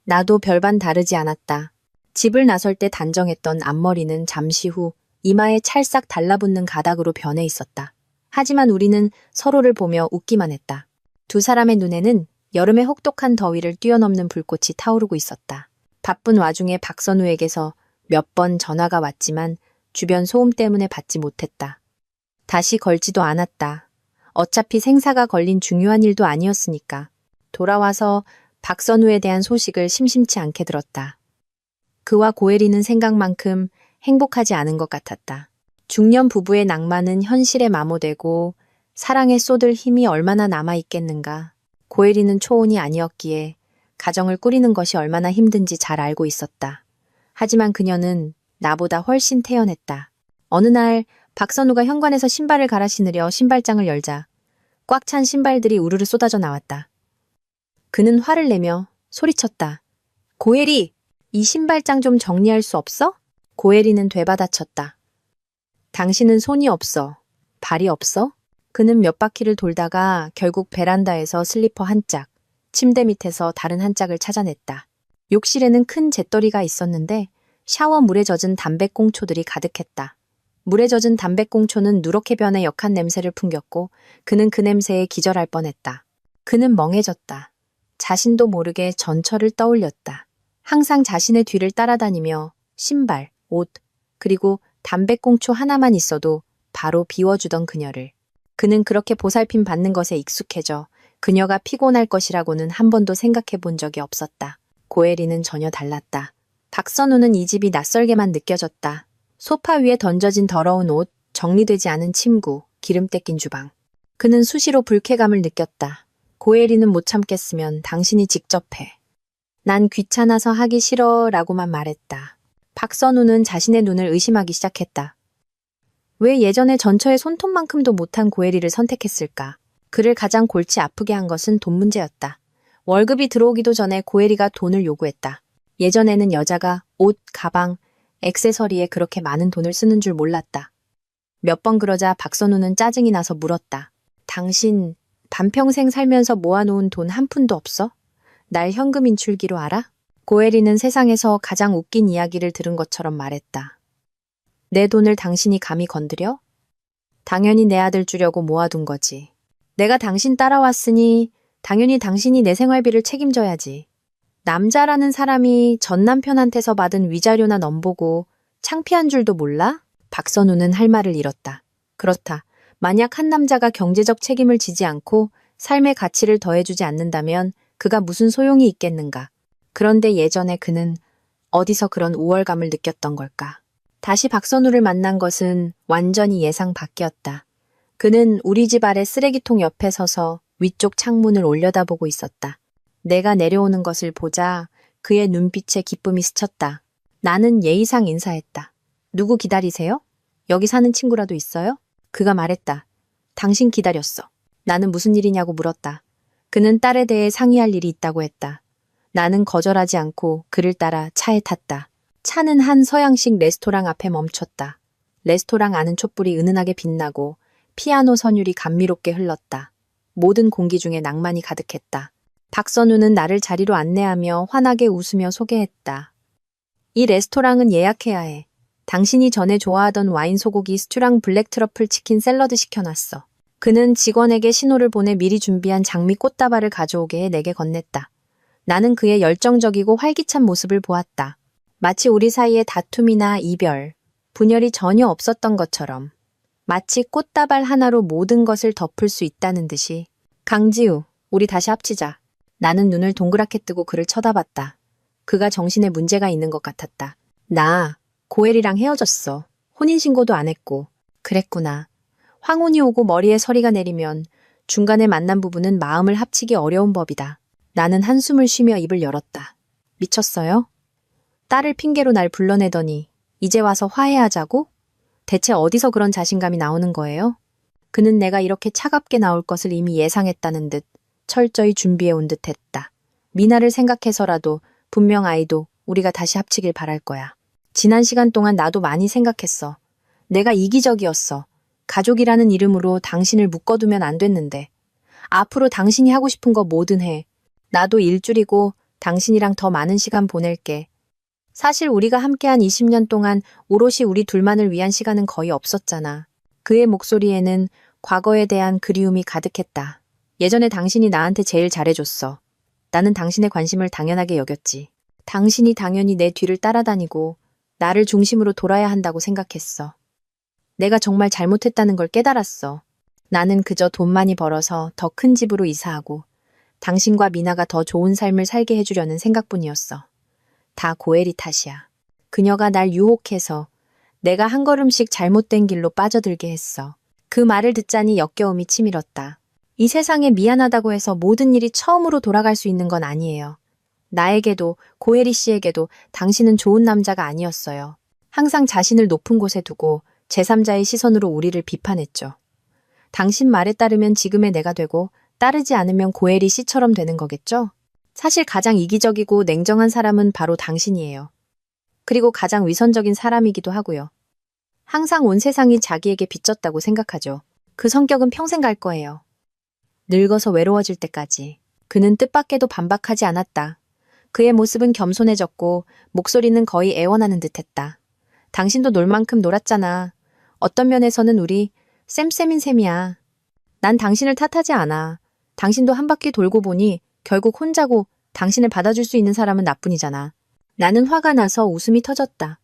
나도 별반 다르지 않았다. 집을 나설 때 단정했던 앞머리는 잠시 후 이마에 찰싹 달라붙는 가닥으로 변해 있었다. 하지만 우리는 서로를 보며 웃기만 했다. 두 사람의 눈에는 여름의 혹독한 더위를 뛰어넘는 불꽃이 타오르고 있었다. 바쁜 와중에 박선우에게서 몇 번 전화가 왔지만 주변 소음 때문에 받지 못했다. 다시 걸지도 않았다. 어차피 생사가 걸린 중요한 일도 아니었으니까. 돌아와서 박선우에 대한 소식을 심심치 않게 들었다. 그와 고혜리는 생각만큼 행복하지 않은 것 같았다. 중년 부부의 낭만은 현실에 마모되고 사랑에 쏟을 힘이 얼마나 남아있겠는가. 고혜리는 초혼이 아니었기에 가정을 꾸리는 것이 얼마나 힘든지 잘 알고 있었다. 하지만 그녀는 나보다 훨씬 태연했다. 어느 날 박선우가 현관에서 신발을 갈아 신으려 신발장을 열자 꽉 찬 신발들이 우르르 쏟아져 나왔다. 그는 화를 내며 소리쳤다. 고혜리! 이 신발장 좀 정리할 수 없어? 고혜리는 되받아쳤다. 당신은 손이 없어. 발이 없어? 그는 몇 바퀴를 돌다가 결국 베란다에서 슬리퍼 한 짝, 침대 밑에서 다른 한 짝을 찾아냈다. 욕실에는 큰 잿더리가 있었는데 샤워 물에 젖은 담배꽁초들이 가득했다. 물에 젖은 담배꽁초는 누렇게 변해 역한 냄새를 풍겼고 그는 그 냄새에 기절할 뻔했다. 그는 멍해졌다. 자신도 모르게 전철을 떠올렸다. 항상 자신의 뒤를 따라다니며 신발, 옷, 그리고 담배꽁초 하나만 있어도 바로 비워주던 그녀를. 그는 그렇게 보살핌 받는 것에 익숙해져 그녀가 피곤할 것이라고는 한 번도 생각해 본 적이 없었다. 고혜리는 전혀 달랐다. 박선우는 이 집이 낯설게만 느껴졌다. 소파 위에 던져진 더러운 옷, 정리되지 않은 침구, 기름때 낀 주방. 그는 수시로 불쾌감을 느꼈다. 고혜리는 못 참겠으면 당신이 직접 해. 난 귀찮아서 하기 싫어 라고만 말했다. 박선우는 자신의 눈을 의심하기 시작했다. 왜 예전에 전처의 손톱만큼도 못한 고혜리를 선택했을까? 그를 가장 골치 아프게 한 것은 돈 문제였다. 월급이 들어오기도 전에 고혜리가 돈을 요구했다. 예전에는 여자가 옷, 가방, 액세서리에 그렇게 많은 돈을 쓰는 줄 몰랐다. 몇 번 그러자 박선우는 짜증이 나서 물었다. 당신 반평생 살면서 모아놓은 돈 한 푼도 없어? 날 현금 인출기로 알아? 고혜리는 세상에서 가장 웃긴 이야기를 들은 것처럼 말했다. 내 돈을 당신이 감히 건드려? 당연히 내 아들 주려고 모아둔 거지. 내가 당신 따라왔으니 당연히 당신이 내 생활비를 책임져야지. 남자라는 사람이 전 남편한테서 받은 위자료나 넘보고 창피한 줄도 몰라? 박선우는 할 말을 잃었다. 그렇다. 만약 한 남자가 경제적 책임을 지지 않고 삶의 가치를 더해주지 않는다면 그가 무슨 소용이 있겠는가. 그런데 예전에 그는 어디서 그런 우월감을 느꼈던 걸까. 다시 박선우를 만난 것은 완전히 예상 밖이었다. 그는 우리 집 아래 쓰레기통 옆에 서서 위쪽 창문을 올려다보고 있었다. 내가 내려오는 것을 보자 그의 눈빛에 기쁨이 스쳤다. 나는 예의상 인사했다. 누구 기다리세요? 여기 사는 친구라도 있어요? 그가 말했다. 당신 기다렸어. 나는 무슨 일이냐고 물었다. 그는 딸에 대해 상의할 일이 있다고 했다. 나는 거절하지 않고 그를 따라 차에 탔다. 차는 한 서양식 레스토랑 앞에 멈췄다. 레스토랑 안은 촛불이 은은하게 빛나고 피아노 선율이 감미롭게 흘렀다. 모든 공기 중에 낭만이 가득했다. 박선우는 나를 자리로 안내하며 환하게 웃으며 소개했다. 이 레스토랑은 예약해야 해. 당신이 전에 좋아하던 와인 소고기 스튜랑 블랙 트러플 치킨 샐러드 시켜놨어. 그는 직원에게 신호를 보내 미리 준비한 장미 꽃다발을 가져오게 해 내게 건넸다. 나는 그의 열정적이고 활기찬 모습을 보았다. 마치 우리 사이에 다툼이나 이별, 분열이 전혀 없었던 것처럼. 마치 꽃다발 하나로 모든 것을 덮을 수 있다는 듯이. 강지우, 우리 다시 합치자. 나는 눈을 동그랗게 뜨고 그를 쳐다봤다. 그가 정신에 문제가 있는 것 같았다. 나 고혜리랑 헤어졌어. 혼인신고도 안 했고. 그랬구나. 황혼이 오고 머리에 서리가 내리면 중간에 만난 부부는 마음을 합치기 어려운 법이다. 나는 한숨을 쉬며 입을 열었다. 미쳤어요? 딸을 핑계로 날 불러내더니 이제 와서 화해하자고? 대체 어디서 그런 자신감이 나오는 거예요? 그는 내가 이렇게 차갑게 나올 것을 이미 예상했다는 듯 철저히 준비해 온 듯 했다. 미나를 생각해서라도 분명 아이도 우리가 다시 합치길 바랄 거야. 지난 시간 동안 나도 많이 생각했어. 내가 이기적이었어. 가족이라는 이름으로 당신을 묶어두면 안 됐는데. 앞으로 당신이 하고 싶은 거 뭐든 해. 나도 일줄이고 당신이랑 더 많은 시간 보낼게. 사실 우리가 함께한 20년 동안 오롯이 우리 둘만을 위한 시간은 거의 없었잖아. 그의 목소리에는 과거에 대한 그리움이 가득했다. 예전에 당신이 나한테 제일 잘해줬어. 나는 당신의 관심을 당연하게 여겼지. 당신이 당연히 내 뒤를 따라다니고 나를 중심으로 돌아야 한다고 생각했어. 내가 정말 잘못했다는 걸 깨달았어. 나는 그저 돈 많이 벌어서 더 큰 집으로 이사하고 당신과 미나가 더 좋은 삶을 살게 해주려는 생각뿐이었어. 다 고혜리 탓이야. 그녀가 날 유혹해서 내가 한 걸음씩 잘못된 길로 빠져들게 했어. 그 말을 듣자니 역겨움이 치밀었다. 이 세상에 미안하다고 해서 모든 일이 처음으로 돌아갈 수 있는 건 아니에요. 나에게도 고혜리 씨에게도 당신은 좋은 남자가 아니었어요. 항상 자신을 높은 곳에 두고 제3자의 시선으로 우리를 비판했죠. 당신 말에 따르면 지금의 내가 되고 따르지 않으면 고혜리 씨처럼 되는 거겠죠? 사실 가장 이기적이고 냉정한 사람은 바로 당신이에요. 그리고 가장 위선적인 사람이기도 하고요. 항상 온 세상이 자기에게 빚졌다고 생각하죠. 그 성격은 평생 갈 거예요. 늙어서 외로워질 때까지. 그는 뜻밖에도 반박하지 않았다. 그의 모습은 겸손해졌고 목소리는 거의 애원하는 듯했다. 당신도 놀 만큼 놀았잖아. 어떤 면에서는 우리 쌤쌤인 셈이야. 난 당신을 탓하지 않아. 당신도 한 바퀴 돌고 보니 결국 혼자고 당신을 받아줄 수 있는 사람은 나뿐이잖아. 나는 화가 나서 웃음이 터졌다.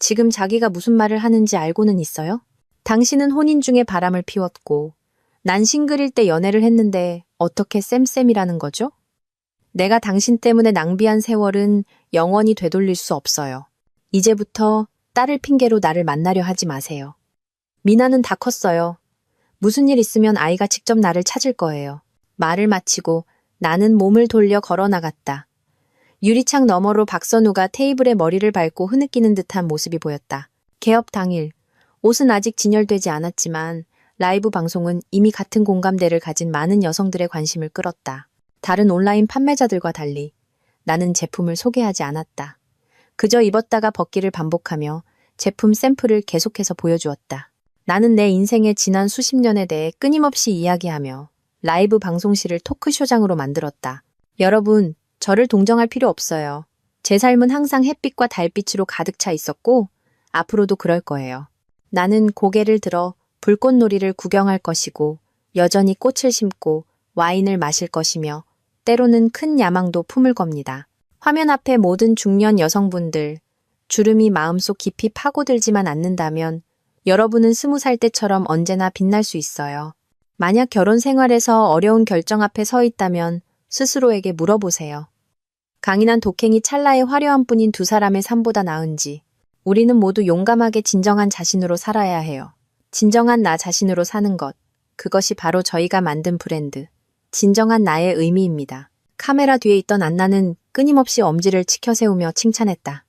지금 자기가 무슨 말을 하는지 알고는 있어요? 당신은 혼인 중에 바람을 피웠고 난 싱글일 때 연애를 했는데 어떻게 쌤쌤이라는 거죠? 내가 당신 때문에 낭비한 세월은 영원히 되돌릴 수 없어요. 이제부터 딸을 핑계로 나를 만나려 하지 마세요. 미나는 다 컸어요. 무슨 일 있으면 아이가 직접 나를 찾을 거예요. 말을 마치고 나는 몸을 돌려 걸어 나갔다. 유리창 너머로 박선우가 테이블에 머리를 밟고 흐느끼는 듯한 모습이 보였다. 개업 당일, 옷은 아직 진열되지 않았지만 라이브 방송은 이미 같은 공감대를 가진 많은 여성들의 관심을 끌었다. 다른 온라인 판매자들과 달리 나는 제품을 소개하지 않았다. 그저 입었다가 벗기를 반복하며 제품 샘플을 계속해서 보여주었다. 나는 내 인생의 지난 수십 년에 대해 끊임없이 이야기하며 라이브 방송실을 토크쇼장으로 만들었다. 여러분, 저를 동정할 필요 없어요. 제 삶은 항상 햇빛과 달빛으로 가득 차 있었고 앞으로도 그럴 거예요. 나는 고개를 들어 불꽃놀이를 구경할 것이고 여전히 꽃을 심고 와인을 마실 것이며 때로는 큰 야망도 품을 겁니다. 화면 앞에 모든 중년 여성분들, 주름이 마음속 깊이 파고들지만 않는다면 여러분은 20살 때처럼 언제나 빛날 수 있어요. 만약 결혼 생활에서 어려운 결정 앞에 서 있다면 스스로에게 물어보세요. 강인한 독행이 찰나의 화려한 뿐인 두 사람의 삶보다 나은지. 우리는 모두 용감하게 진정한 자신으로 살아야 해요. 진정한 나 자신으로 사는 것. 그것이 바로 저희가 만든 브랜드. 진정한 나의 의미입니다. 카메라 뒤에 있던 안나는 끊임없이 엄지를 치켜세우며 칭찬했다.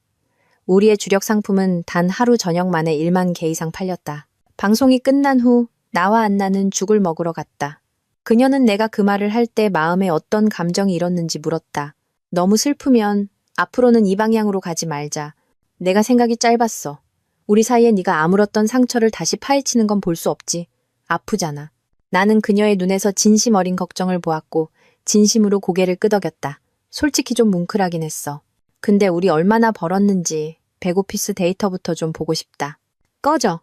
우리의 주력 상품은 단 하루 저녁 만에 1만 개 이상 팔렸다. 방송이 끝난 후 나와 안나는 죽을 먹으러 갔다. 그녀는 내가 그 말을 할 때 마음에 어떤 감정이 일었는지 물었다. 너무 슬프면 앞으로는 이 방향으로 가지 말자. 내가 생각이 짧았어. 우리 사이에 네가 아물었던 상처를 다시 파헤치는 건 볼 수 없지. 아프잖아. 나는 그녀의 눈에서 진심 어린 걱정을 보았고 진심으로 고개를 끄덕였다. 솔직히 좀 뭉클하긴 했어. 근데 우리 얼마나 벌었는지 백오피스 데이터부터 좀 보고 싶다. 꺼져.